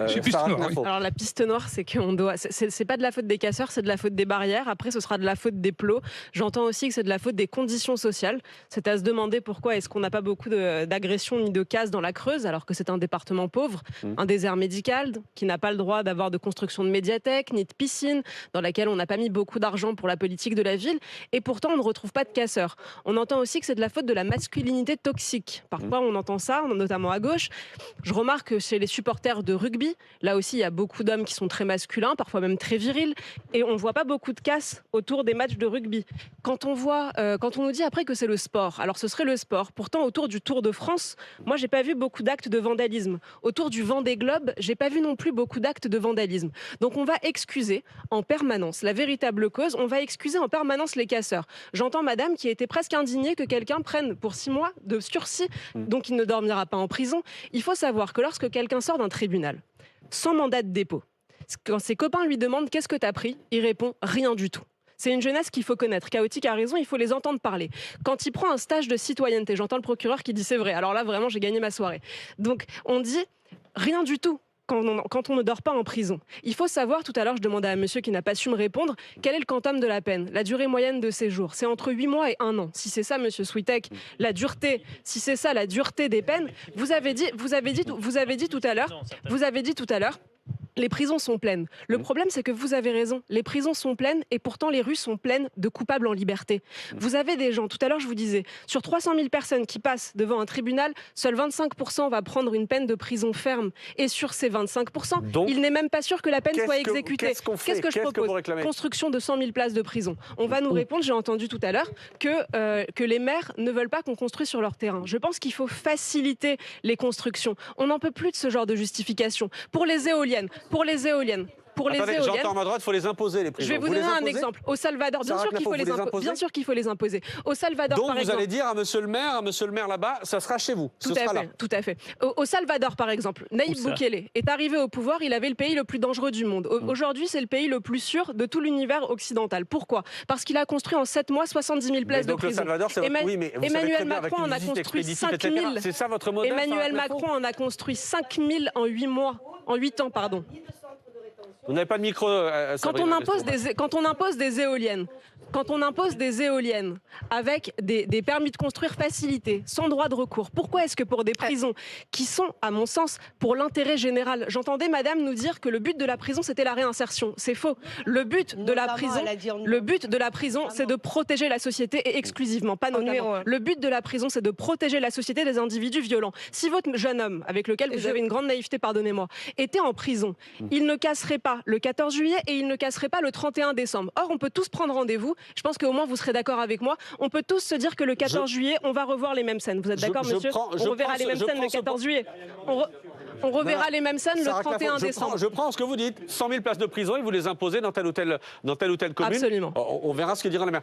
Chez Piste Sarah Noire, oui. Knafo. Alors la piste noire, c'est qu'on doit. C'est pas de la faute des casseurs, c'est de la faute des barrières. Après, ce sera de la faute des plots. J'entends aussi que c'est de la faute des conditions sociales. C'est à se demander pourquoi est-ce qu'on n'a pas beaucoup d'agressions ni de casses dans la Creuse, alors que c'est un département pauvre, un désert médical qui n'a pas le droit d'avoir de construction de médiathèque ni de piscine, dans laquelle on n'a pas mis beaucoup d'argent pour la politique de la ville. Et pourtant, on ne retrouve pas de casseurs. On entend aussi que c'est de la faute de la masculinité toxique. Parfois, on entend ça, notamment à gauche. Je remarque que chez les supporters de rugby, là aussi, il y a beaucoup d'hommes qui sont très masculins, parfois même très virils, et on ne voit pas beaucoup de casse autour des matchs de rugby. Quand on nous dit après que c'est le sport, alors ce serait le sport. Pourtant, autour du Tour de France, moi, j'ai pas vu beaucoup d'actes de vandalisme. Autour du Vendée Globe, j'ai pas vu non plus beaucoup d'actes de vandalisme. Donc, on va excuser en permanence la véritable cause. On va excuser en permanence les casseurs. J'entends madame qui était presque indignée que quelqu'un prenne pour 6 mois de sursis, donc il ne dormira pas en prison. Il faut savoir que lorsque quelqu'un sort d'un tribunal, sans mandat de dépôt, quand ses copains lui demandent « qu'est-ce que t'as pris ?», il répond « rien du tout ». C'est une jeunesse qu'il faut connaître. Chaotique a raison, il faut les entendre parler. Quand il prend un stage de citoyenneté, j'entends le procureur qui dit « c'est vrai ». Alors là, vraiment, j'ai gagné ma soirée. Donc, on dit « rien du tout ». Quand on ne dort pas en prison. Il faut savoir, tout à l'heure je demandais à un monsieur qui n'a pas su me répondre, quel est le quantum de la peine, la durée moyenne de séjour. C'est entre 8 mois et 1 an. Si c'est ça, monsieur Switek, la dureté, si c'est ça la dureté des peines, vous avez dit tout à l'heure, les prisons sont pleines. Le problème, c'est que vous avez raison. Les prisons sont pleines et pourtant les rues sont pleines de coupables en liberté. Vous avez des gens, tout à l'heure je vous disais, sur 300 000 personnes qui passent devant un tribunal, seuls 25% va prendre une peine de prison ferme. Et sur ces 25%, Donc, il n'est même pas sûr que la peine soit exécutée. Qu'est-ce que je propose? Construction de 100 000 places de prison. On va nous répondre, j'ai entendu tout à l'heure, que les maires ne veulent pas qu'on construise sur leur terrain. Je pense qu'il faut faciliter les constructions. On n'en peut plus de ce genre de justification. Pour les éoliennes. Attendez, j'entends à ma droite, il faut les imposer, les prisons. Je vais vous donner un exemple. Au Salvador, bien sûr qu'il faut les imposer. Bien sûr qu'il faut les imposer. Au Salvador, donc par exemple. Donc vous allez dire à monsieur le maire là-bas, ça sera chez vous. Tout à fait. Au Salvador, par exemple, Naïb Boukele est arrivé au pouvoir, il avait le pays le plus dangereux du monde. Aujourd'hui, c'est le pays le plus sûr de tout l'univers occidental. Pourquoi? Parce qu'il a construit en 7 mois 70 000 places de prison. Le Salvador, c'est oui, mais Emmanuel Macron en a construit 5 000. C'est ça votre modèle? Emmanuel Macron en a construit 5 000 en 8 mois. En 8 ans, pardon. Vous n'avez pas de micro. Quand on impose des éoliennes avec des permis de construire facilités, sans droit de recours, pourquoi est-ce que pour des prisons qui sont, à mon sens, pour l'intérêt général, j'entendais madame nous dire que le but de la prison, c'était la réinsertion. C'est faux. Le but de la prison, c'est de protéger la société et exclusivement, pas notamment. Le but de la prison, c'est de protéger la société des individus violents. Si votre jeune homme, avec lequel vous avez une grande naïveté, pardonnez-moi, était en prison, il ne casserait pas le 14 juillet et il ne casserait pas le 31 décembre. Or, on peut tous prendre rendez-vous. Je pense qu'au moins vous serez d'accord avec moi. On peut tous se dire que le 14 juillet, on va revoir les mêmes scènes. Vous êtes d'accord, monsieur? On reverra les mêmes scènes le 14 juillet. On reverra les mêmes scènes le 31 décembre. Je prends ce que vous dites. 100 000 places de prison et vous les imposez dans telle ou telle commune. Absolument. On verra ce que dira la maire.